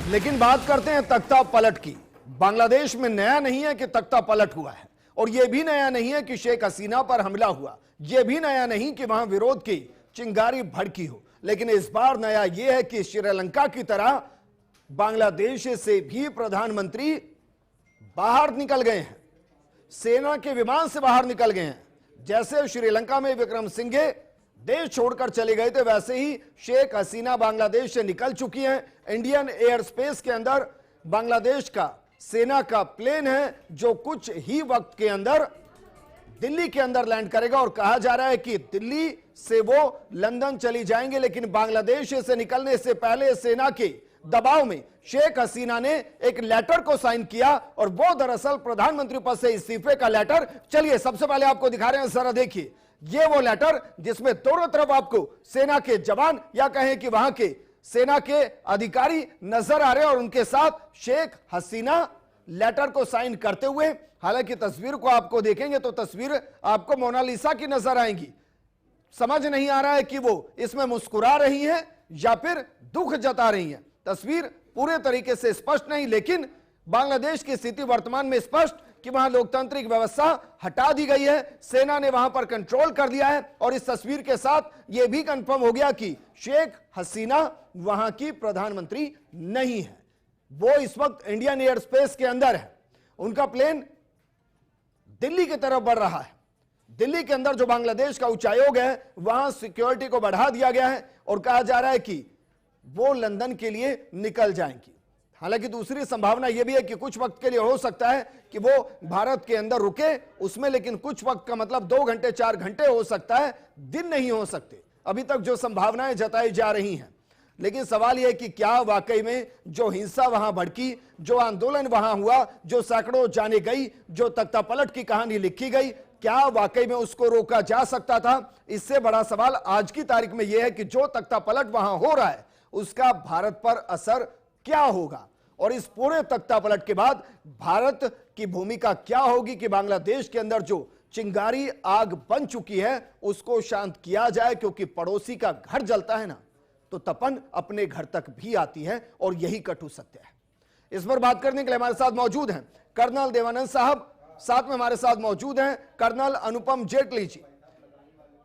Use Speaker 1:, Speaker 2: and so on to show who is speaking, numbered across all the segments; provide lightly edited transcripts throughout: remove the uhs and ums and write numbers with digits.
Speaker 1: लेकिन बात करते हैं तख्ता पलट की। बांग्लादेश में नया नहीं है कि तख्ता पलट हुआ है, और यह भी नया नहीं है कि शेख हसीना पर हमला हुआ। यह भी नया नहीं कि वहां विरोध की चिंगारी भड़की हो। लेकिन इस बार नया यह है कि श्रीलंका की तरह बांग्लादेश से भी प्रधानमंत्री बाहर निकल गए हैं, सेना के विमान से बाहर निकल गए हैं। जैसे श्रीलंका में विक्रमसिंघे देश छोड़कर चले गए थे, वैसे ही शेख हसीना बांग्लादेश से निकल चुकी हैं। इंडियन एयर स्पेस के अंदर बांग्लादेश का सेना का प्लेन है, जो कुछ ही वक्त के अंदर दिल्ली के अंदर लैंड करेगा। और कहा जा रहा है कि दिल्ली से वो लंदन चली जाएंगे। लेकिन बांग्लादेश से निकलने से पहले सेना के दबाव में शेख हसीना ने एक लेटर को साइन किया, और वो दरअसल प्रधानमंत्री पद से इस्तीफे का लेटर। चलिए सबसे पहले आपको दिखा रहे हैं, जरा देखिए। ये वो लेटर जिसमें दोनों तरफ आपको सेना के जवान या कहें कि वहां के सेना के अधिकारी नजर आ रहे हैं, और उनके साथ शेख हसीना लेटर को साइन करते हुए। हालांकि तस्वीर को आपको देखेंगे तो तस्वीर आपको मोनालिसा की नजर आएगी। समझ नहीं आ रहा है कि वो इसमें मुस्कुरा रही हैं या फिर दुख जता रही हैं। तस्वीर पूरे तरीके से स्पष्ट नहीं, लेकिन बांग्लादेश की स्थिति वर्तमान में स्पष्ट कि वहां लोकतांत्रिक व्यवस्था हटा दी गई है, सेना ने वहां पर कंट्रोल कर दिया है। और इस तस्वीर के साथ यह भी कंफर्म हो गया कि शेख हसीना वहां की प्रधानमंत्री नहीं है। वो इस वक्त इंडियन एयर स्पेस के अंदर है। उनका प्लेन दिल्ली की तरफ बढ़ रहा है। दिल्ली के अंदर जो बांग्लादेश का उच्चायोग है, वहां सिक्योरिटी को बढ़ा दिया गया है, और कहा जा रहा है कि वो लंदन के लिए निकल जाएंगी। हालांकि दूसरी संभावना यह भी है कि कुछ वक्त के लिए हो सकता है कि वो भारत के अंदर रुके उसमें, लेकिन कुछ वक्त का मतलब 2 घंटे 4 घंटे हो सकता है, दिन नहीं हो सकते। अभी तक जो संभावनाएं जताई जा रही हैं। लेकिन सवाल यह है कि क्या वाकई में जो हिंसा वहां भड़की, जो आंदोलन वहां हुआ, जो सैकड़ों जाने गई, जो तख्ता पलट की कहानी लिखी गई, क्या वाकई में उसको रोका जा सकता था? इससे बड़ा सवाल आज की तारीख में यह है कि जो तख्ता पलट वहां हो रहा है, उसका भारत पर असर क्या होगा, और इस पूरे तख्ता पलट के बाद भारत की भूमिका क्या होगी कि बांग्लादेश के अंदर जो चिंगारी आग बन चुकी है उसको शांत किया जाए। क्योंकि पड़ोसी का घर जलता है ना, तो तपन अपने घर तक भी आती है, और यही कटु सत्य है। इस पर बात करने के लिए हमारे साथ मौजूद हैं कर्नल देवानंद साहब, साथ में हमारे साथ मौजूद हैं कर्नल अनुपम जेटली जी।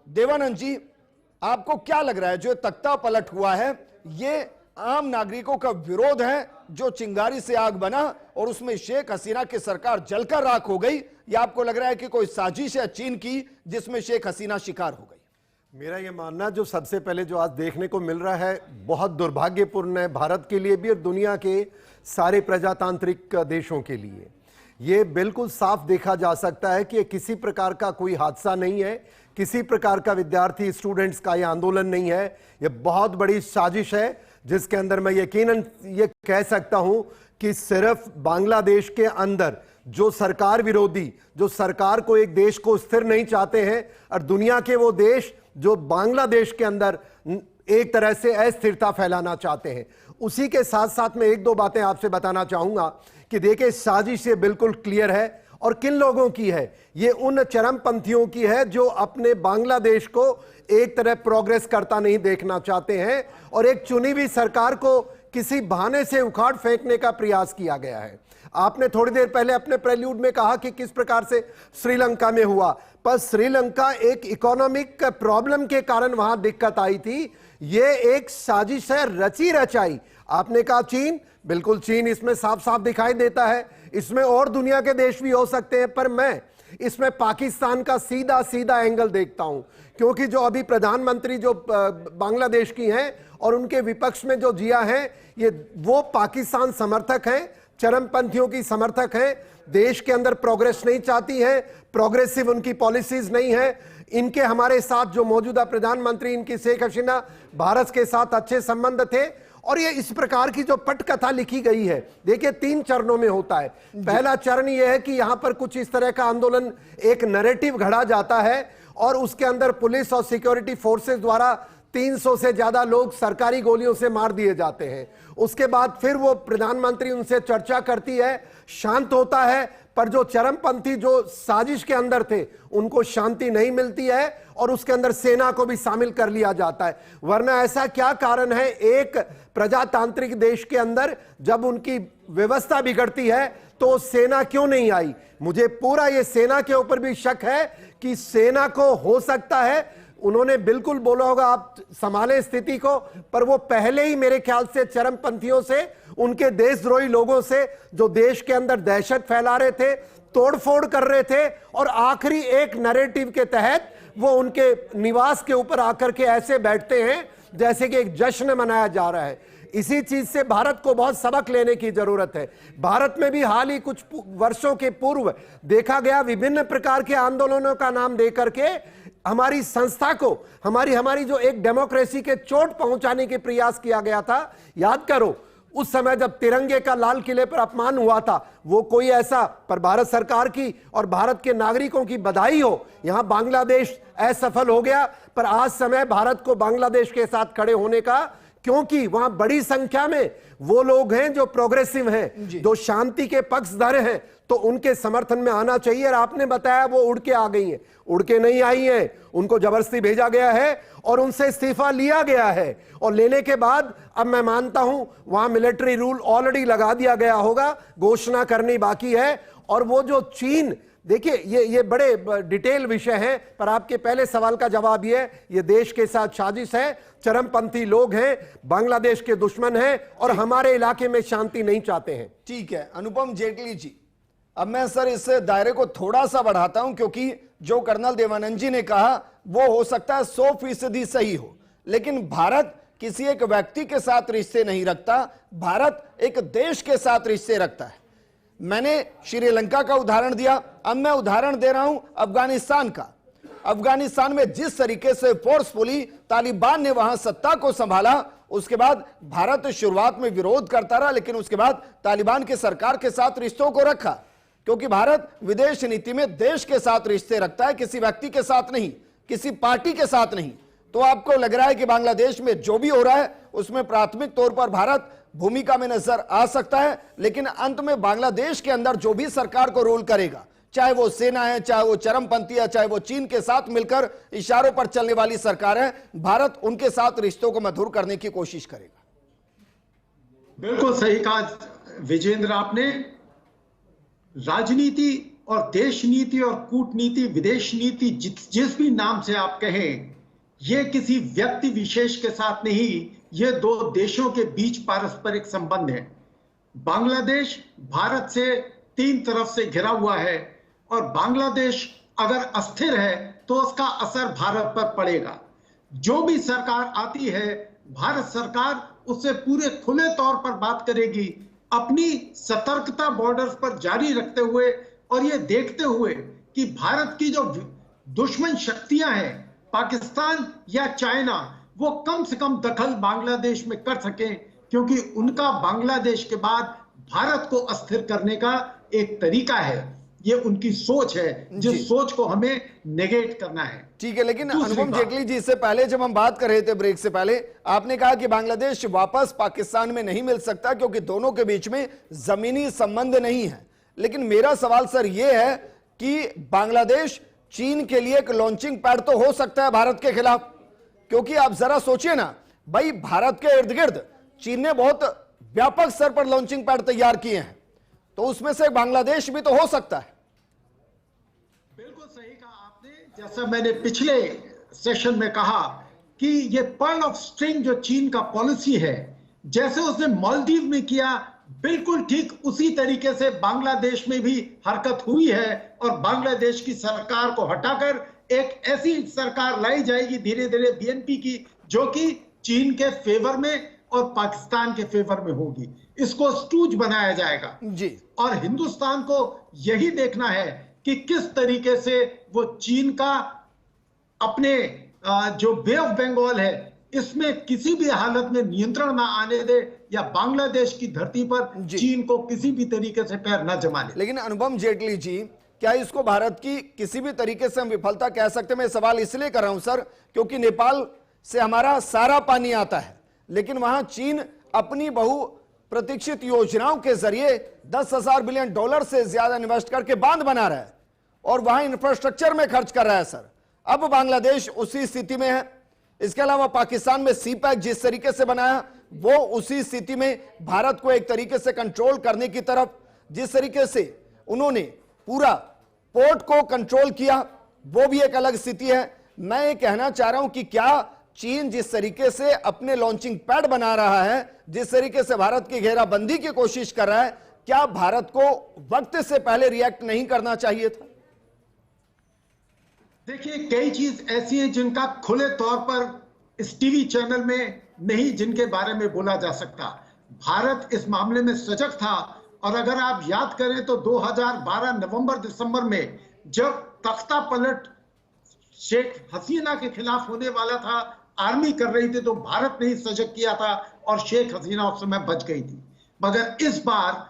Speaker 1: देवानंद जी, आपको क्या लग रहा है जो तख्ता पलट हुआ है, ये आम नागरिकों का विरोध है जो चिंगारी से आग बना और उसमें शेख हसीना की सरकार जलकर राख हो गई, या आपको लग रहा है कि कोई साजिश है चीन की जिसमें शेख हसीना शिकार हो गई?
Speaker 2: मेरा यह मानना जो सबसे पहले जो आज देखने को मिल रहा है बहुत दुर्भाग्यपूर्ण है, भारत के लिए भी और दुनिया के सारे प्रजातांत्रिक देशों के लिए। ये बिल्कुल साफ देखा जा सकता है कि ये किसी प्रकार का कोई हादसा नहीं है, किसी प्रकार का विद्यार्थी स्टूडेंट्स का यह आंदोलन नहीं है। यह बहुत बड़ी साजिश है जिसके अंदर मैं यकीनन ये कह सकता हूं कि सिर्फ बांग्लादेश के अंदर जो सरकार विरोधी, जो सरकार को एक देश को स्थिर नहीं चाहते हैं, और दुनिया के वो देश जो बांग्लादेश के अंदर एक तरह से अस्थिरता फैलाना चाहते हैं, उसी के साथ साथ मैं 1-2 बातें आपसे बताना चाहूंगा कि देखिए साजिश ये बिल्कुल क्लियर है, और किन लोगों की है? ये उन चरमपंथियों की है जो अपने बांग्लादेश को एक तरह प्रोग्रेस करता नहीं देखना चाहते हैं, और एक चुनी हुई सरकार को किसी बहाने से उखाड़ फेंकने का प्रयास किया गया है। आपने थोड़ी देर पहले अपने प्रेल्यूड में कहा कि किस प्रकार से श्रीलंका में हुआ, पर श्रीलंका एक इकोनॉमिक प्रॉब्लम के कारण वहां दिक्कत आई थी। ये एक साजिश है रची रचाई। आपने कहा चीन, बिल्कुल चीन इसमें साफ साफ दिखाई देता है। इसमें और दुनिया के देश भी हो सकते हैं, पर मैं इसमें पाकिस्तान का सीधा सीधा एंगल देखता हूं, क्योंकि जो अभी प्रधानमंत्री जो बांग्लादेश की हैं और उनके विपक्ष में जो जिया है, ये वो पाकिस्तान समर्थक हैं, चरमपंथियों की समर्थक हैं, देश के अंदर प्रोग्रेस नहीं चाहती है, प्रोग्रेसिव उनकी पॉलिसीज नहीं है। इनके हमारे साथ जो मौजूदा प्रधानमंत्री इनकी शेख हसीना, भारत के साथ अच्छे संबंध थे, और ये इस प्रकार की जो पटकथा लिखी गई है, देखिए 3 चरणों में होता है। पहला चरण यह है कि यहां पर कुछ इस तरह का आंदोलन, एक नैरेटिव घड़ा जाता है, और उसके अंदर पुलिस और सिक्योरिटी फोर्सेस द्वारा 300 से ज्यादा लोग सरकारी गोलियों से मार दिए जाते हैं। उसके बाद फिर वो प्रधानमंत्री उनसे चर्चा करती है, शांत होता है, पर जो चरमपंथी जो साजिश के अंदर थे उनको शांति नहीं मिलती है और उसके अंदर सेना को भी शामिल कर लिया जाता है। वरना ऐसा क्या कारण है एक प्रजातांत्रिक देश के अंदर जब उनकी व्यवस्था बिगड़ती है तो सेना क्यों नहीं आई? मुझे पूरा ये सेना के ऊपर भी शक है कि सेना को हो सकता है उन्होंने बिल्कुल बोला होगा आप संभालें स्थिति को, पर वो पहले ही मेरे ख्याल से चरमपंथियों से, उनके देशद्रोही लोगों से जो देश के अंदर दहशत फैला रहे थे, तोड़फोड़ कर रहे थे और आखिरी एक नैरेटिव के तहत वो उनके निवास के ऊपर आकर के ऐसे बैठते हैं जैसे कि एक जश्न मनाया जा रहा है। इसी चीज से भारत को बहुत सबक लेने की जरूरत है। भारत में भी हाल ही कुछ वर्षों के पूर्व देखा गया विभिन्न प्रकार के आंदोलनों का नाम देकर के हमारी संस्था को हमारी जो एक डेमोक्रेसी के चोट पहुंचाने के प्रयास किया गया था। याद करो उस समय जब तिरंगे का लाल किले पर अपमान हुआ था, वो कोई ऐसा, पर भारत सरकार की और भारत के नागरिकों की बधाई हो, यहां बांग्लादेश असफल हो गया, पर आज समय भारत को बांग्लादेश के साथ खड़े होने का, क्योंकि वहां बड़ी संख्या में वो लोग हैं जो प्रोग्रेसिव हैं, जो शांति के पक्षधर हैं, तो उनके समर्थन में आना चाहिए। और आपने बताया वो उड़ के आ गई हैं, उड़ के नहीं आई हैं, उनको जबरदस्ती भेजा गया है और उनसे इस्तीफा लिया गया है। और लेने के बाद अब मैं मानता हूं वहां मिलिट्री रूल ऑलरेडी लगा दिया गया होगा, घोषणा करनी बाकी है। और वो जो चीन, देखिए ये बड़े डिटेल विषय है, पर आपके पहले सवाल का जवाब ये देश के साथ साजिश है, चरमपंथी लोग हैं, बांग्लादेश के दुश्मन हैं और हमारे इलाके में शांति नहीं चाहते हैं।
Speaker 1: ठीक है अनुपम जेटली जी, अब मैं सर इस दायरे को थोड़ा सा बढ़ाता हूं, क्योंकि जो कर्नल देवानंद जी ने कहा वो हो सकता है 100% सही हो, लेकिन भारत किसी एक व्यक्ति के साथ रिश्ते नहीं रखता, भारत एक देश के साथ रिश्ते रखता है। मैंने श्रीलंका का उदाहरण दिया, अब मैं उदाहरण दे रहा हूं अफगानिस्तान का। अफगानिस्तान में जिस तरीके से फोर्सफुली तालिबान ने वहां सत्ता को संभाला, उसके बाद भारत शुरुआत में विरोध करता रहा, लेकिन उसके बाद तालिबान की सरकार के साथ रिश्तों को रखा, क्योंकि भारत विदेश नीति में देश के साथ रिश्ते रखता है, किसी व्यक्ति के साथ नहीं, किसी पार्टी के साथ नहीं। तो आपको लग रहा है कि बांग्लादेश में जो भी हो रहा है उसमें प्राथमिक तौर पर भारत भूमिका में नजर आ सकता है, लेकिन अंत में बांग्लादेश के अंदर जो भी सरकार को रोल करेगा, चाहे वो सेना है, चाहे वो चरमपंथी है, चाहे वो चीन के साथ मिलकर इशारों पर चलने वाली सरकार है, भारत उनके साथ रिश्तों को मधुर करने की कोशिश करेगा।
Speaker 3: बिल्कुल सही कहा विजेंद्र आपने। राजनीति और देश नीति और कूटनीति, विदेश नीति, जिस भी नाम से आप कहें, ये किसी व्यक्ति विशेष के साथ नहीं, ये दो देशों के बीच पारस्परिक संबंध है। बांग्लादेश भारत से 3 तरफ से घिरा हुआ है और बांग्लादेश अगर अस्थिर है तो उसका असर भारत पर पड़ेगा। जो भी सरकार आती है, भारत सरकार उससे पूरे खुले तौर पर बात करेगी, अपनी सतर्कता बॉर्डर्स पर जारी रखते हुए और ये देखते हुए कि भारत की जो दुश्मन शक्तियां हैं, पाकिस्तान या चाइना, वो कम से कम दखल बांग्लादेश में कर सकें, क्योंकि उनका बांग्लादेश के बाद भारत को अस्थिर करने का एक तरीका है। ये उनकी सोच है, जिस सोच को हमें नेगेट करना है।
Speaker 1: ठीक है, लेकिन अनुपम जेटली जी, इससे पहले जब हम बात कर रहे थे ब्रेक से पहले, आपने कहा कि बांग्लादेश वापस पाकिस्तान में नहीं मिल सकता क्योंकि दोनों के बीच में जमीनी संबंध नहीं है। लेकिन मेरा सवाल सर यह है कि बांग्लादेश चीन के लिए एक लॉन्चिंग पैड तो हो सकता है भारत के खिलाफ, क्योंकि आप जरा सोचिए ना भाई, भारत के इर्द गिर्द चीन ने बहुत व्यापक स्तर पर लॉन्चिंग पैड तैयार किए हैं, तो उसमें से बांग्लादेश भी तो हो सकता है।
Speaker 3: बिल्कुल सही कहा आपने। जैसा मैंने पिछले सेशन में कहा कि ये पर्ल ऑफ स्ट्रिंग जो चीन का पॉलिसी है, जैसे उसने मालदीव में किया, बिल्कुल ठीक उसी तरीके से बांग्लादेश में भी हरकत हुई है और बांग्लादेश की सरकार को हटाकर एक ऐसी सरकार लाई जाएगी धीरे धीरे बीएनपी की, जो कि चीन के फेवर में और पाकिस्तान के फेवर में होगी। इसको स्टूज बनाया जाएगा
Speaker 1: जी।
Speaker 3: और हिंदुस्तान को यही देखना है कि किस तरीके से वो चीन का अपने जो बे ऑफ बंगाल है, इसमें किसी भी हालत में नियंत्रण ना आने दे या बांग्लादेश की धरती पर चीन को किसी भी तरीके से पैर न जमाने।
Speaker 1: लेकिन अनुपम जेटली जी, क्या इसको भारत की किसी भी तरीके से हम विफलता कह सकते हैं? मैं सवाल इसलिए कर रहा हूं सर, क्योंकि नेपाल से हमारा सारा पानी आता है, लेकिन वहां चीन अपनी बहु प्रतीक्षित योजनाओं के जरिए 10,000 बिलियन डॉलर से ज्यादा इन्वेस्ट करके बांध बना रहा है और वहां इंफ्रास्ट्रक्चर में खर्च कर रहा है सर। अब बांग्लादेश उसी स्थिति में है। इसके अलावा पाकिस्तान में सी पैक जिस तरीके से बनाया, वो उसी स्थिति में भारत को एक तरीके से कंट्रोल करने की तरफ, जिस तरीके से उन्होंने पूरा पोर्ट को कंट्रोल किया, वो भी एक अलग स्थिति है। मैं ये कहना चाह रहा हूं कि क्या चीन जिस तरीके से अपने लॉन्चिंग पैड बना रहा है, जिस तरीके से भारत की घेराबंदी की कोशिश कर रहा है, क्या भारत को वक्त से पहले रिएक्ट नहीं करना चाहिए था?
Speaker 3: देखिए, कई चीज ऐसी हैं जिनका खुले तौर पर इस टीवी चैनल में नहीं, जिनके बारे में बोला जा सकता। भारत इस मामले में सजग था, और अगर आप याद करें तो 2012 नवंबर दिसंबर में जब तख्ता पलट शेख हसीना के खिलाफ होने वाला था, आर्मी कर रही थी, तो भारत ने ही सजग किया था और शेख हसीना उस समय बच गई थी। मगर इस बार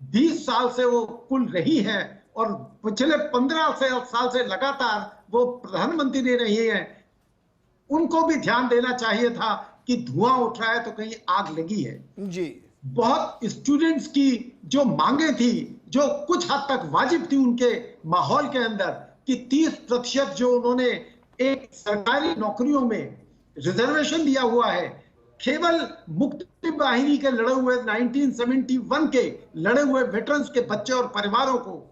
Speaker 3: 20 साल से वो कुल रही है और पिछले 15 साल से लगातार वो प्रधानमंत्री रही है। उनको भी ध्यान देना चाहिए था कि धुआं उठ रहा है तो कहीं आग लगी है
Speaker 1: जी।
Speaker 3: बहुत स्टूडेंट्स की जो मांगे थी, जो कुछ हद तक वाजिब थी उनके माहौल के अंदर, कि 30% जो उन्होंने एक सरकारी नौकरियों में रिजर्वेशन दिया हुआ है, केवल मुक्ति बाहिनी के लड़े हुए 1971 के लड़े हुए वेटरन्स के बच्चे और परिवारों को,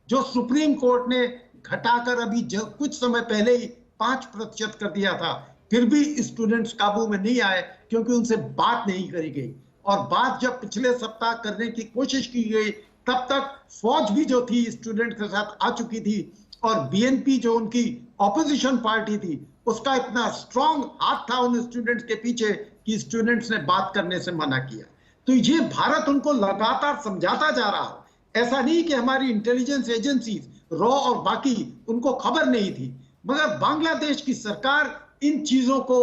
Speaker 3: जो सुप्रीम कोर्ट ने घटाकर अभी कुछ समय पहले ही 5% कर दिया था, फिर भी स्टूडेंट्स काबू में नहीं आए क्योंकि उनसे बात नहीं करी गई। और बात जब पिछले सप्ताह करने की कोशिश की गई, तब तक फौज भी जो थी स्टूडेंट के साथ आ चुकी थी, और बीएनपी जो उनकी ऑपोजिशन पार्टी थी, उसका इतना स्ट्रांग हाथ था उन स्टूडेंट्स के पीछे कि स्टूडेंट्स ने बात करने से मना किया। तो ये भारत उनको लगातार समझाता जा रहा है। ऐसा नहीं कि हमारी इंटेलिजेंस एजेंसीज रॉ और बाकी उनको खबर नहीं थी, मगर बांग्लादेश की सरकार इन चीजों को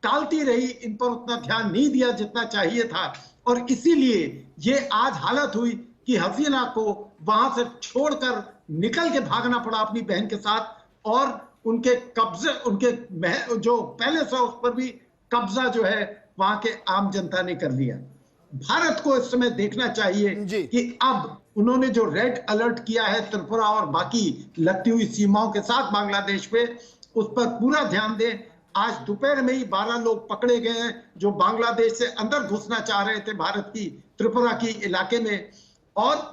Speaker 3: टालती रही, इन पर उतना ध्यान नहीं दिया जितना चाहिए था, और इसीलिए ये आज हालत हुई कि हसीना को वहां से छोड़कर निकल के भागना पड़ा अपनी बहन के साथ, और उनके कब्जे, उनके जो पैलेस है उस पर भी कब्जा जो है वहां के आम जनता ने कर लिया। भारत को इस समय देखना चाहिए कि अब उन्होंने जो रेड अलर्ट किया है त्रिपुरा और बाकी लगती हुई सीमाओं के साथ बांग्लादेश पे, उस पर पूरा ध्यान दें। आज दोपहर में ही 12 लोग पकड़े गए हैं जो बांग्लादेश से अंदर घुसना चाह रहे थे भारत की त्रिपुरा की इलाके में। और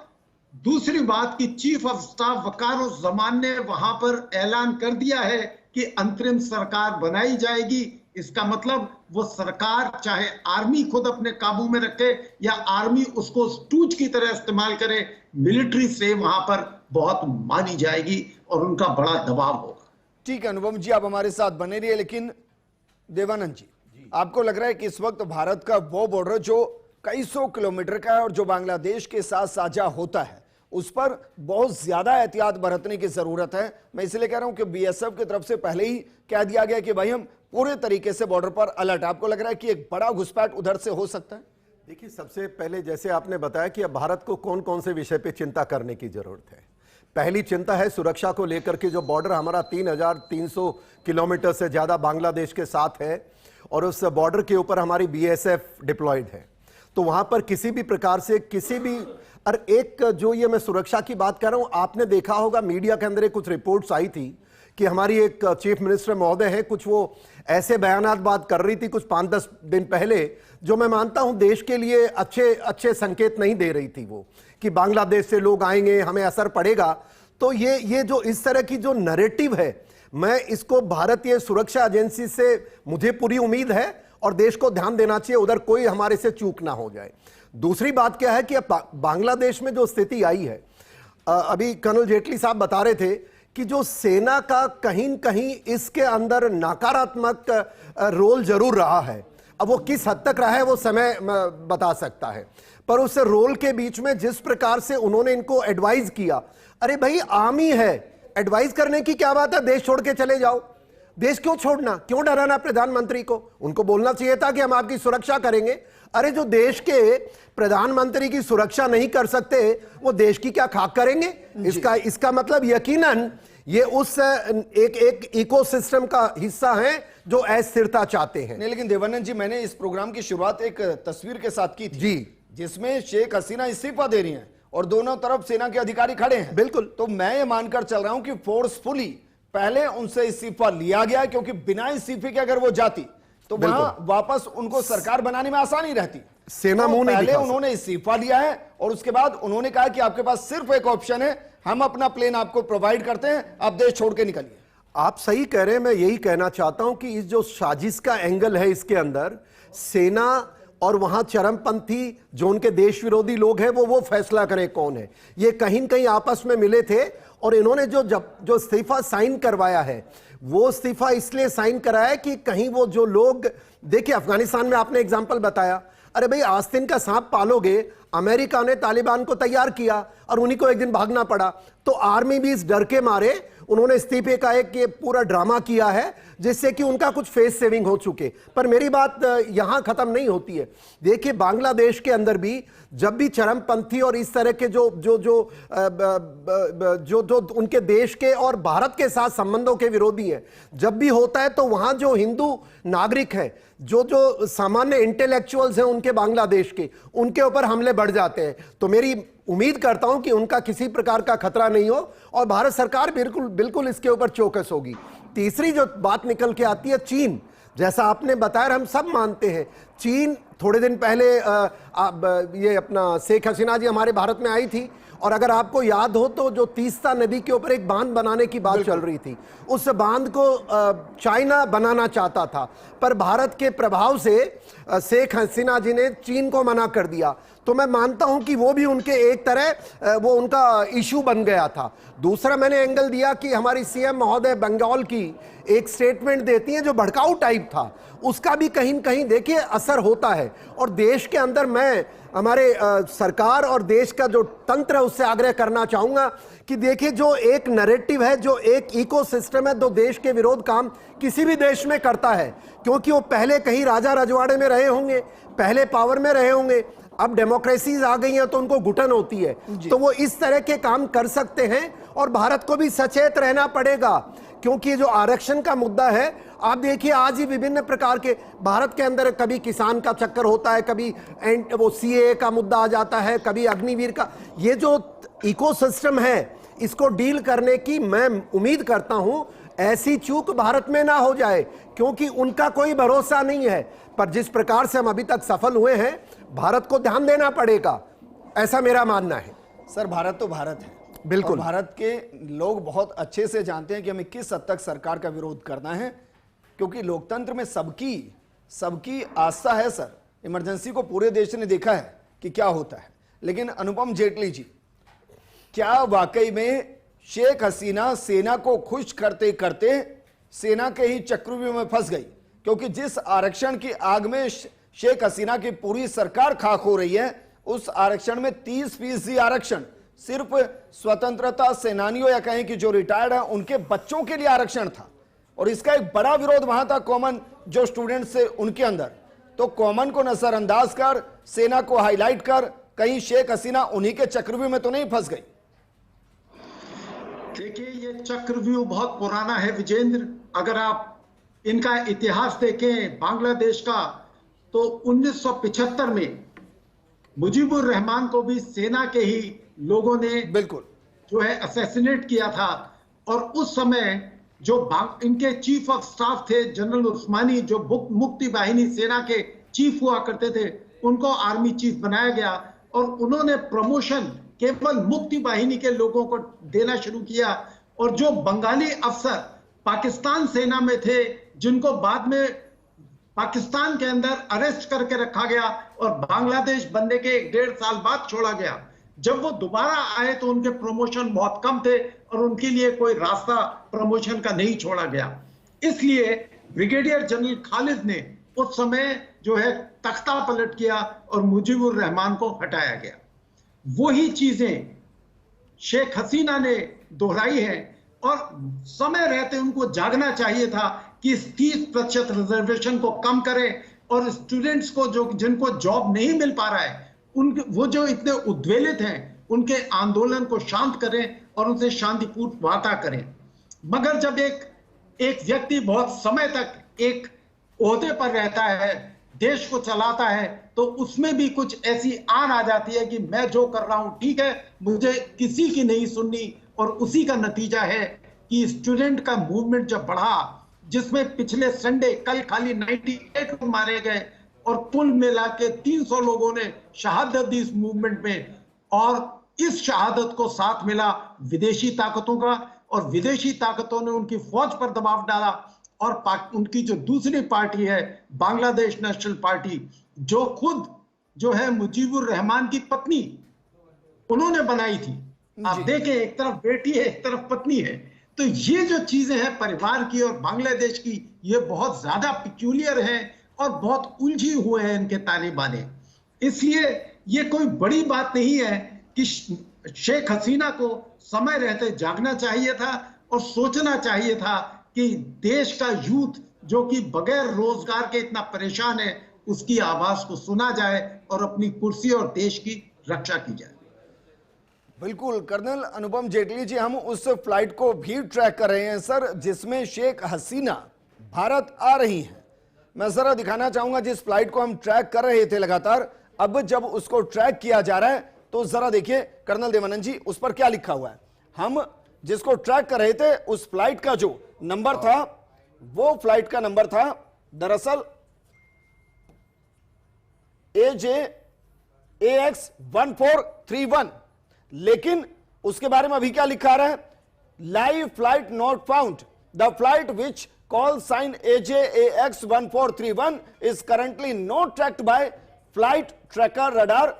Speaker 3: दूसरी बात कि चीफ ऑफ स्टाफ वकारुज्जमान ने वहां पर ऐलान कर दिया है कि अंतरिम सरकार बनाई जाएगी। इसका मतलब वो सरकार चाहे आर्मी खुद अपने काबू में रखे या आर्मी उसको स्टूज की तरह इस्तेमाल करे, मिलिट्री से वहां पर बहुत मानी जाएगी और उनका बड़ा दबाव होगा।
Speaker 1: ठीक है अनुपम जी, आप हमारे साथ बने रहिए। लेकिन देवानंद जी, आपको लग रहा है कि इस वक्त भारत का वो बॉर्डर जो कई सौ किलोमीटर का है और जो बांग्लादेश के साथ साझा होता है, उस पर बहुत ज्यादा एहतियात बरतने की जरूरत है? मैं इसलिए कह रहा हूं कि बीएसएफ की तरफ से पहले ही कह दिया गया कि भाई हम पूरे तरीके से बॉर्डर पर अलर्ट। आपको लग रहा है कि एक बड़ा घुसपैठ उधर से हो सकता है?
Speaker 2: देखिए, सबसे पहले जैसे आपने बताया कि अब भारत को कौन कौन से विषय पे चिंता करने की जरूरत है। पहली चिंता है सुरक्षा को लेकर के, जो बॉर्डर हमारा 3300 किलोमीटर से ज्यादा बांग्लादेश के साथ है और उस बॉर्डर के ऊपर हमारी बीएसएफ डिप्लॉयड है, तो वहां पर किसी भी प्रकार से किसी भी, और एक जो ये मैं सुरक्षा की बात कर रहा हूं, आपने देखा होगा मीडिया के अंदर कुछ रिपोर्ट्स आई थी कि हमारी एक चीफ मिनिस्टर महोदय है, कुछ वो ऐसे बयानात बात कर रही थी कुछ 5-10 दिन पहले, जो मैं मानता हूं देश के लिए अच्छे संकेत नहीं दे रही थी, वो कि बांग्लादेश से लोग आएंगे, हमें असर पड़ेगा। तो ये जो इस तरह की जो नैरेटिव है, मैं इसको भारतीय सुरक्षा एजेंसी से मुझे पूरी उम्मीद है और देश को ध्यान देना चाहिए, उधर कोई हमारे से चूक ना हो जाए। दूसरी बात क्या है कि बांग्लादेश में जो स्थिति आई है, अभी कर्नल जेटली साहब बता रहे थे कि जो सेना का कहीं न कहीं इसके अंदर नकारात्मक रोल जरूर रहा है। अब वो किस हद तक रहा है वो समय बता सकता है, पर उस रोल के बीच में जिस प्रकार से उन्होंने इनको एडवाइज किया, अरे भाई आर्मी है, एडवाइज करने की क्या बात है, देश छोड़ के चले जाओ। देश क्यों छोड़ना, क्यों डराना प्रधानमंत्री को? उनको बोलना चाहिए था कि हम आपकी सुरक्षा करेंगे। अरे जो देश के प्रधानमंत्री की सुरक्षा नहीं कर सकते, वो देश की क्या खाक करेंगे? इसका मतलब यकीनन ये उस एक इकोसिस्टम का हिस्सा है जो अस्थिरता चाहते हैं।
Speaker 1: नहीं, लेकिन देवानंद जी, मैंने इस प्रोग्राम की शुरुआत एक तस्वीर के साथ की थी
Speaker 2: जी,
Speaker 1: जिसमें शेख हसीना इस्तीफा दे रही हैं और दोनों तरफ सेना के अधिकारी खड़े हैं।
Speaker 2: बिल्कुल।
Speaker 1: तो मैं ये मानकर चल रहा हूं कि फोर्सफुली पहले उनसे इस्तीफा लिया गया, क्योंकि बिना इस्तीफे के अगर वो जाती तो वहां वापस उनको सरकार बनाने में आसानी रहती।
Speaker 2: सेना मुंह नहीं
Speaker 1: पहले
Speaker 2: दिखा
Speaker 1: उन्होंने इस्तीफा लिया है और उसके बाद उन्होंने कहा कि आपके पास सिर्फ एक ऑप्शन है, हम अपना प्लेन आपको प्रोवाइड करते हैं, आप देश छोड़ के निकलिए।
Speaker 2: आप सही कह रहे हैं। मैं यही कहना चाहता हूं कि इस जो साजिश का एंगल है, इसके अंदर सेना और वहां चरमपंथी जो उनके देश विरोधी लोग हैं वो फैसला करें कौन है। ये कहीं न कहीं आपस में मिले थे और इन्होंने जो इस्तीफा साइन करवाया है, वो इस्तीफा इसलिए साइन कराया कि कहीं वो जो लोग, देखिए अफगानिस्तान में आपने एग्जाम्पल बताया, अरे भाई आस्तीन का सांप पालोगे, अमेरिका ने तालिबान को तैयार किया और उन्हीं को एक दिन भागना पड़ा। तो आर्मी भी इस डर के मारे उन्होंने इस्तीफे का एक ये पूरा ड्रामा किया है जिससे कि उनका कुछ फेस सेविंग हो चुके। पर मेरी बात यहां खत्म नहीं होती है। देखिए बांग्लादेश के अंदर भी जब भी चरमपंथी और इस तरह के जो जो जो जो जो उनके देश के और भारत के साथ संबंधों के विरोधी हैं, जब भी होता है तो वहां जो हिंदू नागरिक हैं, जो जो सामान्य इंटेलेक्चुअल्स हैं उनके बांग्लादेश के, उनके ऊपर हमले बढ़ जाते हैं। तो मेरी उम्मीद करता हूं कि उनका किसी प्रकार का खतरा नहीं हो और भारत सरकार बिल्कुल इसके ऊपर चौकस होगी। तीसरी जो बात निकल के आती है, चीन, जैसा आपने बताया, हम सब मानते हैं चीन थोड़े दिन पहले ये अपना शेख हसीना जी हमारे भारत में आई थी और अगर आपको याद हो तो जो तीस्ता नदी के ऊपर एक बांध बनाने की बात चल रही थी, उस बांध को चाइना बनाना चाहता था, पर भारत के प्रभाव से शेख हसीना जी ने चीन को मना कर दिया। तो मैं मानता हूं कि वो भी उनके एक तरह वो उनका इशू बन गया था। दूसरा मैंने एंगल दिया कि हमारी सीएम महोदय बंगाल की एक स्टेटमेंट देती हैं जो भड़काऊ टाइप था, उसका भी कहीं न कहीं देखिए असर होता है। और देश के अंदर मैं हमारे सरकार और देश का जो तंत्र है उससे आग्रह करना चाहूंगा कि देखिए जो एक नैरेटिव है, जो एक इकोसिस्टम है, जो देश के विरोध काम किसी भी देश में करता है, क्योंकि वो पहले कहीं राजा रजवाड़े में रहे होंगे, पहले पावर में रहे होंगे, अब डेमोक्रेसीज आ गई हैं तो उनको घुटन होती है, तो वो इस तरह के काम कर सकते हैं। और भारत को भी सचेत रहना पड़ेगा, क्योंकि जो आरक्षण का मुद्दा है, आप देखिए आज ही विभिन्न प्रकार के भारत के अंदर कभी किसान का चक्कर होता है, कभी वो सीएए का मुद्दा आ जाता है, कभी अग्निवीर का। ये जो इकोसिस्टम है इसको डील करने की मैं उम्मीद करता हूं ऐसी चूक भारत में ना हो जाए, क्योंकि उनका कोई भरोसा नहीं है। पर जिस प्रकार से हम अभी तक सफल हुए हैं, भारत को ध्यान देना पड़ेगा, ऐसा मेरा मानना है।
Speaker 1: सर, भारत तो भारत है,
Speaker 2: बिल्कुल।
Speaker 1: और भारत के लोग बहुत अच्छे से जानते हैं कि हमें किस हद तक सरकार का विरोध करना है, क्योंकि लोकतंत्र में सबकी आस्था है। सर, इमरजेंसी को पूरे देश ने देखा है कि क्या होता है। लेकिन अनुपम जेटली जी, क्या वाकई में शेख हसीना सेना को खुश करते करते सेना के ही चक्रव्यूह में फंस गई? क्योंकि जिस आरक्षण की आग में शेख हसीना की पूरी सरकार खाक हो रही है, उस आरक्षण में 30% आरक्षण सिर्फ स्वतंत्रता सेनानियों या कहें कि जो रिटायर्ड है उनके बच्चों के लिए आरक्षण था। और इसका एक बड़ा विरोध वहां था कॉमन जो स्टूडेंट्स थे उनके अंदर। तो कॉमन को नजरअंदाज कर, सेना को हाईलाइट कर, कहीं शेख हसीना उन्हीं के चक्रव्यूह में तो नहीं फंस गई?
Speaker 3: देखिए, ये चक्रव्यूह बहुत पुराना है विजेंद्र। अगर आप इनका इतिहास देखें बांग्लादेश का, तो 1975 में मुजीबुर रहमान को भी सेना के ही लोगों ने
Speaker 1: बिल्कुल
Speaker 3: जो है असैसिनेट किया था। और उस समय जो इनके चीफ ऑफ स्टाफ थे जनरल उस्मानी, जो मुक्ति वाहिनी सेना के चीफ हुआ करते थे, उनको आर्मी चीफ बनाया गया और उन्होंने प्रमोशन केवल मुक्ति वाहिनी के लोगों को देना शुरू किया। और जो बंगाली अफसर पाकिस्तान सेना में थे, जिनको बाद में पाकिस्तान के अंदर अरेस्ट करके रखा गया और बांग्लादेश बनने के 1.5 साल बाद छोड़ा गया, जब वो दोबारा आए तो उनके प्रमोशन बहुत कम थे और उनके लिए कोई रास्ता प्रमोशन का नहीं छोड़ा गया। इसलिए ब्रिगेडियर जनरल खालिद ने उस समय जो है तख्ता पलट किया और मुजीबुर रहमान को हटाया गया। वही चीजें शेख हसीना ने दोहराई है और समय रहते उनको जागना चाहिए था कि इस 30% रिजर्वेशन को कम करें और स्टूडेंट्स को जिनको जॉब नहीं मिल पा रहा है, वो जो इतने उद्वेलित हैं, उनके आंदोलन को शांत करें और उनसे शांतिपूर्ण वार्ता करें। मगर जब एक व्यक्ति बहुत समय तक एक ओहदे पर रहता है, देश को चलाता है, तो उसमें भी कुछ ऐसी आन आ जाती है कि मैं जो कर रहा हूं ठीक है, मुझे किसी की नहीं सुननी। और उसी का नतीजा है कि स्टूडेंट का मूवमेंट जब बढ़ा, जिसमें पिछले संडे कल खाली 98 लोग मारे गए और कुल मिला के 300 लोगों ने शहादत दी इस मूवमेंट में, और इस शहादत को साथ मिला विदेशी ताकतों का, और विदेशी ताकतों ने उनकी फौज पर दबाव डाला। और उनकी जो दूसरी पार्टी है बांग्लादेश नेशनल पार्टी, जो खुद जो है मुजीबुर रहमान की पत्नी उन्होंने बनाई थी। आप देखें, एक तरफ बेटी है, एक तरफ पत्नी है। तो ये जो चीजें हैं परिवार की और बांग्लादेश की, ये बहुत ज्यादा पिक्यूलियर हैं और बहुत उलझी हुए हैं इनके तालिबाने। इसलिए ये कोई बड़ी बात नहीं है कि शेख हसीना को समय रहते जागना चाहिए था और सोचना चाहिए था कि देश का यूथ जो कि बगैर रोजगार के इतना परेशान है, उसकी आवाज को सुना जाए और अपनी कुर्सी और देश की रक्षा की जाए।
Speaker 1: बिल्कुल कर्नल अनुपम जेटली जी, हम उस फ्लाइट को भी ट्रैक कर रहे हैं सर, जिसमें शेख हसीना भारत आ रही हैं। मैं जरा दिखाना चाहूंगा जिस फ्लाइट को हम ट्रैक कर रहे थे लगातार, अब जब उसको ट्रैक किया जा रहा है तो जरा देखिए कर्नल देवानंद जी, उस पर क्या लिखा हुआ है। हम जिसको ट्रैक कर रहे थे उस फ्लाइट का जो नंबर था, वो फ्लाइट का नंबर था दरअसल AX1431, लेकिन उसके बारे में अभी क्या लिखा रहा है, live flight not found, the flight which call sign AJAX1431 is currently not tracked by flight tracker radar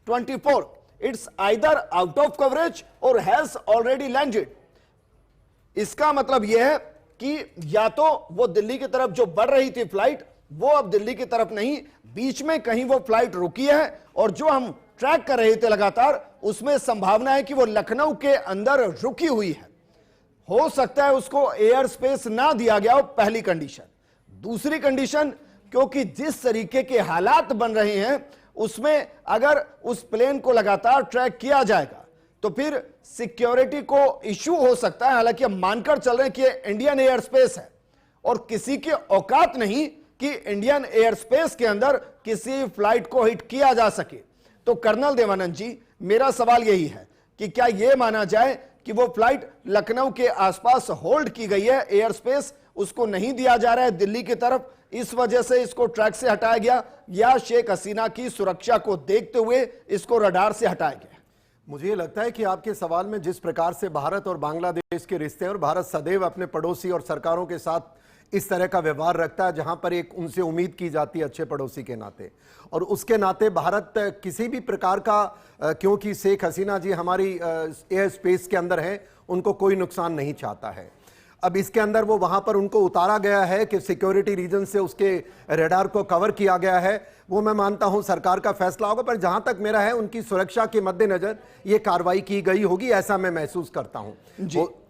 Speaker 1: 24, it's either out of coverage और हैज ऑलरेडी लैंडेड। इसका मतलब यह है कि या तो वो दिल्ली की तरफ जो बढ़ रही थी फ्लाइट, वो अब दिल्ली की तरफ नहीं, बीच में कहीं वो फ्लाइट रुकी है, और जो हम ट्रैक कर रहे थे लगातार उसमें संभावना है कि वो लखनऊ के अंदर रुकी हुई है। हो सकता है उसको एयर स्पेस ना दिया गया हो, पहली कंडीशन। दूसरी कंडीशन, क्योंकि जिस तरीके के हालात बन रहे हैं उसमें अगर उस प्लेन को लगातार ट्रैक किया जाएगा तो फिर सिक्योरिटी को इश्यू हो सकता है। हालांकि हम मानकर चल रहे हैं कि इंडियन एयर स्पेस है और किसी की औकात नहीं कि इंडियन एयर स्पेस के अंदर किसी फ्लाइट को हिट किया जा सके। तो कर्नल देवानंद जी, मेरा सवाल यही है कि क्या यह माना जाए कि वो फ्लाइट लखनऊ के आसपास होल्ड की गई है, एयर स्पेस उसको नहीं दिया जा रहा है दिल्ली की तरफ, इस वजह से इसको ट्रैक से हटाया गया, या शेख हसीना की सुरक्षा को देखते हुए इसको रडार से हटाया गया?
Speaker 2: मुझे ये लगता है कि आपके सवाल में जिस प्रकार से भारत और बांग्लादेश के रिश्ते हैं, और भारत सदैव अपने पड़ोसी और सरकारों के साथ इस तरह का व्यवहार रखता है जहां पर एक उनसे उम्मीद की जाती है अच्छे पड़ोसी के नाते, और उसके नाते भारत किसी भी प्रकार का, क्योंकि शेख हसीना जी हमारी एयर स्पेस के अंदर हैं, उनको कोई नुकसान नहीं चाहता है। अब इसके अंदर वो वहां पर उनको उतारा गया है कि सिक्योरिटी रीजन से उसके रडार को कवर किया गया है, वो मैं मानता हूं सरकार का फैसला होगा, पर जहां तक मेरा है उनकी सुरक्षा के मद्देनजर ये कार्रवाई की गई होगी, ऐसा मैं महसूस करता हूं।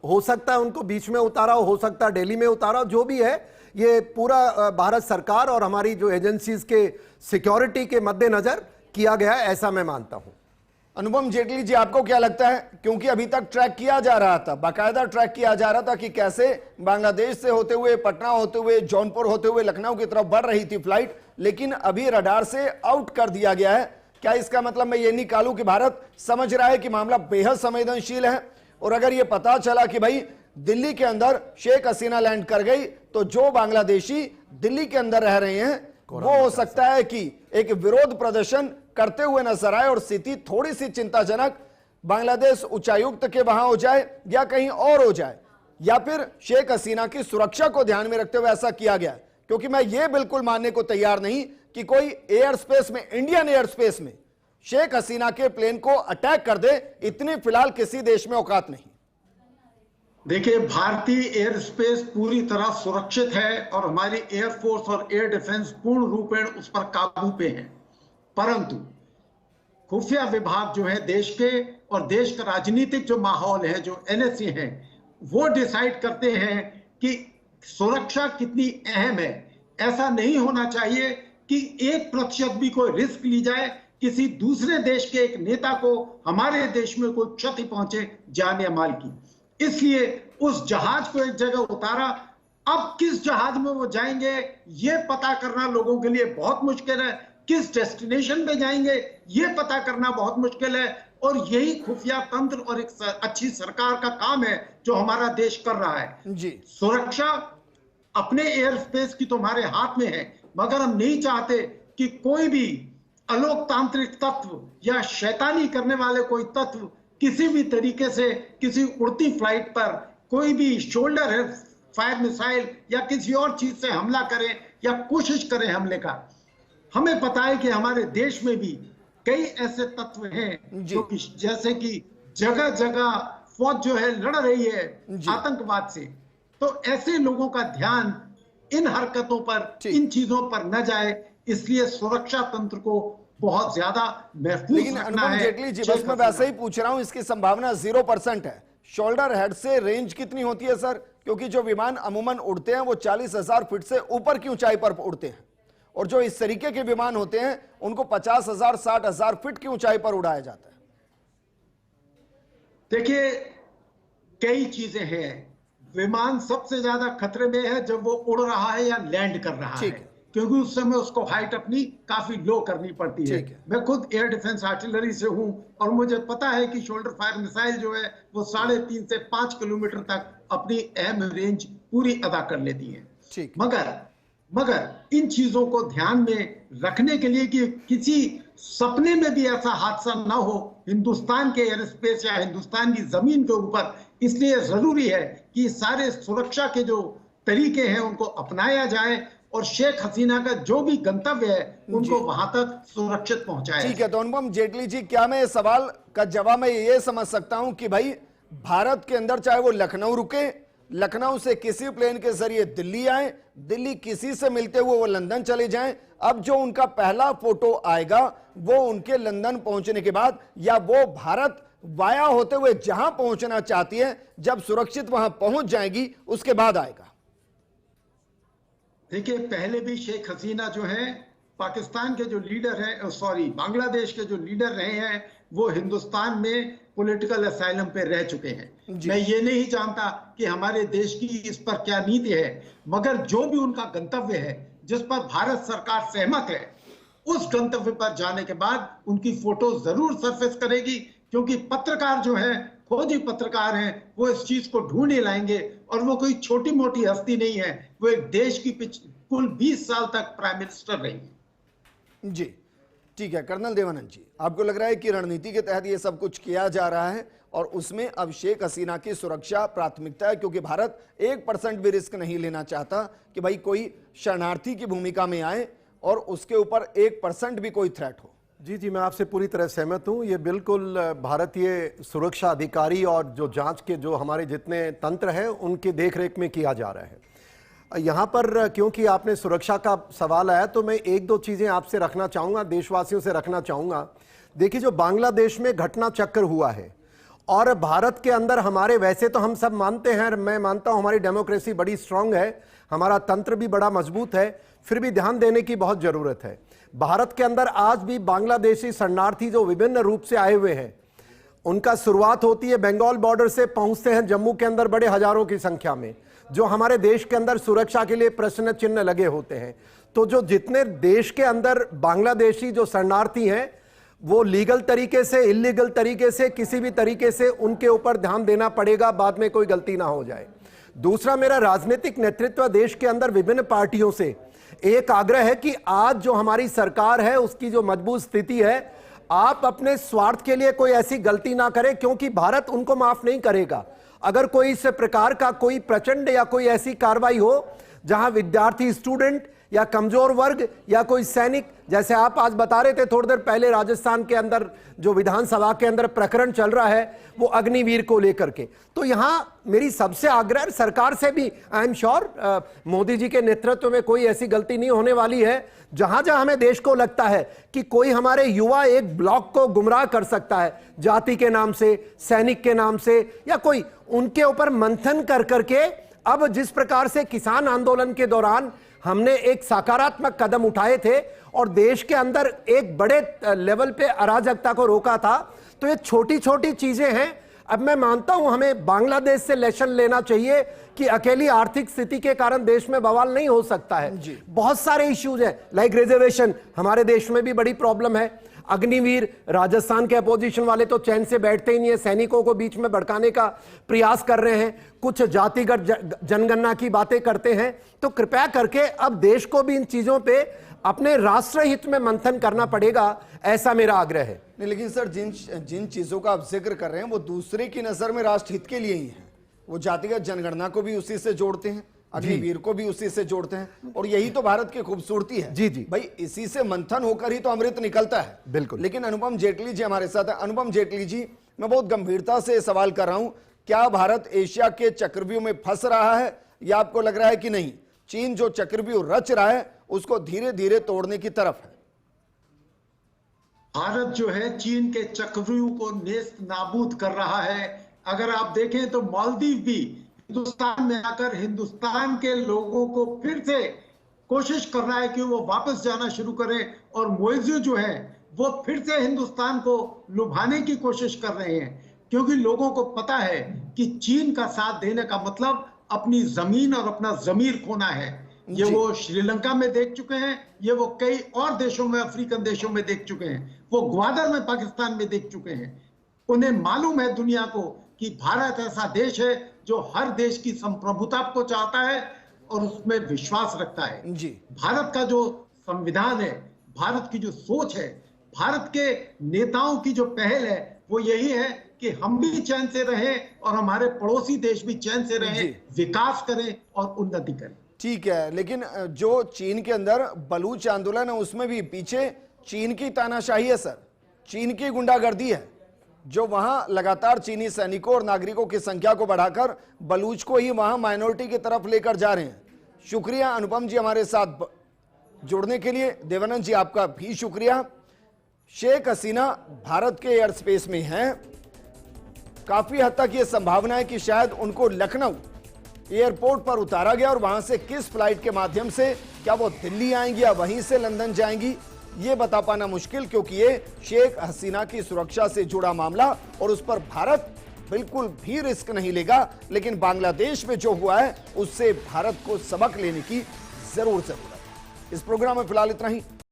Speaker 2: हो सकता है उनको बीच में उतारा हो सकता है दिल्ली में उतारा, जो भी है ये पूरा भारत सरकार और हमारी जो एजेंसीज के सिक्योरिटी के मद्देनजर किया गया है, ऐसा मैं मानता हूं।
Speaker 1: अनुपम जेटली जी, आपको क्या लगता है, क्योंकि अभी तक ट्रैक किया जा रहा था, बाकायदा ट्रैक किया जा रहा था कि कैसे बांग्लादेश से होते हुए, पटना होते हुए, जौनपुर होते हुए लखनऊ की तरफ बढ़ रही थी फ्लाइट, लेकिन अभी रडार से आउट कर दिया गया है। क्या इसका मतलब मैं ये निकालूं कि भारत समझ रहा है कि मामला बेहद संवेदनशील है, और अगर ये पता चला कि भाई दिल्ली के अंदर शेख हसीना लैंड कर गई तो जो बांग्लादेशी दिल्ली के अंदर रह रहे हैं वो हो सकता है कि एक विरोध प्रदर्शन करते हुए नजर आए और स्थिति थोड़ी सी चिंताजनक बांग्लादेश उच्चायुक्त के वहां हो जाए या कहीं और हो जाए, या फिर शेख हसीना की सुरक्षा को ध्यान में रखते हुए ऐसा किया गया। क्योंकि मैं ये बिल्कुल मानने को तैयार नहीं कि कोई एयर स्पेस में, इंडियन एयर स्पेस में शेख हसीना के प्लेन को अटैक कर दे, इतनी फिलहाल किसी देश में औकात नहीं।
Speaker 3: देखिए, भारतीय एयर स्पेस पूरी तरह सुरक्षित है और हमारी एयरफोर्स और एयर डिफेंस पूर्ण रूपेण उस पर काबू पे है, परंतु खुफिया विभाग जो है देश के और देश का राजनीतिक जो माहौल है, जो एनएसए है, वो डिसाइड करते हैं कि सुरक्षा कितनी अहम है। ऐसा नहीं होना चाहिए कि 1% भी कोई रिस्क ली जाए, किसी दूसरे देश के एक नेता को हमारे देश में कोई क्षति पहुंचे जान या माल की। इसलिए उस जहाज को एक जगह उतारा। अब किस जहाज में वो जाएंगे ये पता करना लोगों के लिए बहुत मुश्किल है, किस डेस्टिनेशन पे जाएंगे ये पता करना बहुत मुश्किल है। और यही खुफिया तंत्र और एक अच्छी सरकार का काम है जो हमारा देश कर रहा है
Speaker 1: जी।
Speaker 3: सुरक्षा अपने एयर स्पेस की तुम्हारे हाथ में है, मगर हम नहीं चाहते कि कोई भी अलोकतांत्रिक तत्व या शैतानी करने वाले कोई तत्व किसी भी तरीके से किसी उड़ती फ्लाइट पर कोई भी शोल्डर फायर मिसाइल या किसी और चीज से हमला करे या कोशिश करे हमले का। हमें पता है कि हमारे देश में भी कई ऐसे तत्व हैं जो कि जैसे कि जगह जगह फौज जो है लड़ रही है आतंकवाद से, तो ऐसे लोगों का ध्यान इन हरकतों पर, इन चीजों पर न जाए, इसलिए सुरक्षा तंत्र को बहुत ज्यादा महफूज
Speaker 1: लेकिन अनुपम जेटली जी, बस मैं वैसे ही पूछ रहा हूं, इसकी संभावना 0% है। शोल्डर हेड से रेंज कितनी होती है सर? क्योंकि जो विमान अमूमन उड़ते हैं वो 40,000 फीट से ऊपर की ऊंचाई पर उड़ते हैं, और जो इस तरीके के विमान होते हैं उनको 50,000 60,000 फीट की ऊंचाई पर उड़ाया जाता है।
Speaker 3: देखिए कई चीजें हैं, विमान सबसे ज्यादा खतरे में है जब वो उड़ रहा है या लैंड कर रहा है, क्योंकि उस समय उसको हाइट अपनी काफी लो करनी पड़ती है। मैं खुद एयर डिफेंस आर्टिलरी से हूं और मुझे पता है कि शोल्डर फायर मिसाइल जो है वो 3.5 से 5 किलोमीटर तक अपनी अहम रेंज पूरी अदा कर लेती है। मगर इन चीजों को ध्यान में रखने के लिए कि किसी सपने में भी ऐसा हादसा ना हो हिंदुस्तान के एयर स्पेस या हिंदुस्तान की जमीन के ऊपर, इसलिए जरूरी है कि सारे सुरक्षा के जो तरीके हैं उनको अपनाया जाए और शेख हसीना का जो भी गंतव्य है उनको वहां तक सुरक्षित पहुंचाया।
Speaker 1: ठीक है, तो अनुपम जेटली जी, क्या मैं इस सवाल का जवाब मैं ये समझ सकता हूं कि भाई भारत के अंदर चाहे वो लखनऊ रुके, लखनऊ से किसी प्लेन के जरिए दिल्ली आए, दिल्ली किसी से मिलते हुए वो लंदन चले जाएं, अब जो उनका पहला फोटो आएगा वो उनके लंदन पहुंचने के बाद, या वो भारत वाया होते हुए जहां पहुंचना चाहती है जब सुरक्षित वहां पहुंच जाएगी उसके बाद आएगा?
Speaker 3: देखिए पहले भी शेख हसीना जो है पाकिस्तान के जो लीडर हैं, बांग्लादेश के जो लीडर रहे हैं, वो हिंदुस्तान में पॉलिटिकल असाइलम पे रह चुके हैं। मैं ये नहीं जानता कि हमारे देश की इस पर क्या नीति है, मगर जो भी उनका गंतव्य है जिस पर भारत सरकार सहमत है, उस गंतव्य पर जाने के बाद उनकी फोटो जरूर सरफेस करेगी, क्योंकि पत्रकार जो है, खुद ही पत्रकार हैं, वो इस चीज को ढूंढ ही लाएंगे। और वो कोई छोटी मोटी हस्ती नहीं है, वो एक देश की कुल 20 साल तक प्राइम मिनिस्टर रही।
Speaker 1: जी ठीक है, कर्नल देवानंद जी, आपको लग रहा है कि रणनीति के तहत ये सब कुछ किया जा रहा है और उसमें अब शेख हसीना की सुरक्षा प्राथमिकता है, क्योंकि भारत 1% भी रिस्क नहीं लेना चाहता कि भाई कोई शरणार्थी की भूमिका में आए और उसके ऊपर 1% भी कोई थ्रेट हो।
Speaker 2: जी, मैं आपसे पूरी तरह सहमत हूं। ये बिल्कुल भारतीय सुरक्षा अधिकारी और जो जांच के जो हमारे जितने तंत्र हैं उनके देखरेख में किया जा रहा है। यहाँ पर क्योंकि आपने सुरक्षा का सवाल आया तो मैं एक दो चीज़ें आपसे रखना चाहूँगा, देशवासियों से रखना चाहूँगा। देखिए जो बांग्लादेश में घटना चक्र हुआ है और भारत के अंदर हमारे, वैसे तो हम सब मानते हैं, मैं मानता हूँ हमारी डेमोक्रेसी बड़ी स्ट्रांग है, हमारा तंत्र भी बड़ा मजबूत है, फिर भी ध्यान देने की बहुत ज़रूरत है। भारत के अंदर आज भी बांग्लादेशी शरणार्थी जो विभिन्न रूप से आए हुए हैं, उनका शुरुआत होती है बंगाल बॉर्डर से, पहुंचते हैं जम्मू के अंदर बड़े हजारों की संख्या में, जो हमारे देश के अंदर सुरक्षा के लिए प्रश्न चिन्ह लगे होते हैं। तो जो जितने देश के अंदर बांग्लादेशी जो शरणार्थी हैं, वो लीगल तरीके से, इलीगल तरीके से, किसी भी तरीके से उनके ऊपर ध्यान देना पड़ेगा, बाद में कोई गलती ना हो जाए। दूसरा, मेरा राजनीतिक नेतृत्व देश के अंदर विभिन्न पार्टियों से एक आग्रह है कि आज जो हमारी सरकार है उसकी जो मजबूत स्थिति है, आप अपने स्वार्थ के लिए कोई ऐसी गलती ना करें, क्योंकि भारत उनको माफ नहीं करेगा। अगर कोई इस प्रकार का कोई प्रचंड या कोई ऐसी कार्रवाई हो जहां विद्यार्थी, स्टूडेंट या कमजोर वर्ग या कोई सैनिक, जैसे आप आज बता रहे थे थोड़ी देर पहले राजस्थान के अंदर जो विधानसभा के अंदर प्रकरण चल रहा है वो अग्निवीर को लेकर के, तो यहां मेरी सबसे आग्रह सरकार से भी, I am sure Modi ji के नेतृत्व में कोई ऐसी गलती नहीं होने वाली है। जहां जहां हमें देश को लगता है कि कोई हमारे युवा एक ब्लॉक को गुमराह कर सकता है जाति के नाम से, सैनिक के नाम से, या कोई, उनके ऊपर मंथन कर करके, अब जिस प्रकार से किसान आंदोलन के दौरान हमने एक सकारात्मक कदम उठाए थे और देश के अंदर एक बड़े लेवल पे अराजकता को रोका था, तो ये छोटी छोटी चीजें हैं। अब मैं मानता हूं हमें बांग्लादेश से लेसन लेना चाहिए कि अकेली आर्थिक स्थिति के कारण देश में बवाल नहीं हो सकता है। बहुत सारे इश्यूज हैं, लाइक रिजर्वेशन, हमारे देश में भी बड़ी प्रॉब्लम है। अग्निवीर, राजस्थान के अपोजिशन वाले तो चैन से बैठते ही नहीं है, सैनिकों को बीच में भड़काने का प्रयास कर रहे हैं, कुछ जातिगत जनगणना की बातें करते हैं। तो कृपया करके अब देश को भी इन चीजों पे अपने राष्ट्र हित में मंथन करना पड़ेगा, ऐसा मेरा आग्रह है।
Speaker 1: नहीं, लेकिन सर जिन चीजों का आप जिक्र कर रहे हैं वो दूसरे की नजर में राष्ट्र हित के लिए ही है। वो जातिगत जनगणना को भी उसी से जोड़ते हैं, अग्निवीर को भी उसी से जोड़ते हैं, और यही तो भारत की खूबसूरती है।
Speaker 2: जी जी
Speaker 1: भाई, इसी से मंथन होकर ही तो अमृत निकलता है।
Speaker 2: बिल्कुल।
Speaker 1: लेकिन अनुपम जेटली जी हमारे साथ है। अनुपम जेटली जी, मैं बहुत गंभीरता से सवाल कर रहा हूं, क्या भारत एशिया के चक्रव्यूह में फंस रहा है, या आपको लग रहा है कि नहीं, चीन जो चक्रव्यूह रच रहा है उसको धीरे धीरे तोड़ने की तरफ है?
Speaker 3: भारत जो है चीन के चक्रव्यूह को नेस्त नाबूद कर रहा है। अगर आप देखें तो मालदीव भी हिंदुस्तान में आकर हिंदुस्तान के लोगों को फिर से कोशिश कर रहा है कि वो वापस जाना शुरू करें, और मॉरिशस जो है वो फिर से हिंदुस्तान को लुभाने की कोशिश कर रहे हैं, क्योंकि लोगों को पता है कि चीन का साथ देने का मतलब अपनी जमीन और अपना जमीर खोना है। ये वो श्रीलंका में देख चुके हैं, ये वो कई और देशों में, अफ्रीकन देशों में देख चुके हैं, वो ग्वादर में पाकिस्तान में देख चुके हैं। उन्हें मालूम है दुनिया को कि भारत ऐसा देश है जो हर देश की संप्रभुता को चाहता है और उसमें विश्वास रखता है।
Speaker 1: जी।
Speaker 3: भारत का जो संविधान है, भारत की जो सोच है, भारत के नेताओं की जो पहल है, वो यही है कि हम भी चैन से रहें और हमारे पड़ोसी देश भी चैन से रहें, विकास करें और उन्नति करें।
Speaker 1: ठीक है, लेकिन जो चीन के अंदर बलूच आंदोलन है उसमें भी पीछे चीन की तानाशाही है सर, चीन की गुंडागर्दी है, जो वहां लगातार चीनी सैनिकों और नागरिकों की संख्या को बढ़ाकर बलूच को ही वहां माइनॉरिटी की तरफ लेकर जा रहे हैं। शुक्रिया अनुपम जी हमारे साथ जुड़ने के लिए। देवानंद जी आपका भी शुक्रिया। शेख हसीना भारत के एयर स्पेस में हैं। काफी हद तक यह संभावना है कि शायद उनको लखनऊ एयरपोर्ट पर उतारा गया और वहां से किस फ्लाइट के माध्यम से, क्या वो दिल्ली आएंगी या वहीं से लंदन जाएंगी, ये बता पाना मुश्किल, क्योंकि ये शेख हसीना की सुरक्षा से जुड़ा मामला और उस पर भारत बिल्कुल भी रिस्क नहीं लेगा। लेकिन बांग्लादेश में जो हुआ है उससे भारत को सबक लेने की जरूर जरूरत है। इस प्रोग्राम में फिलहाल इतना ही।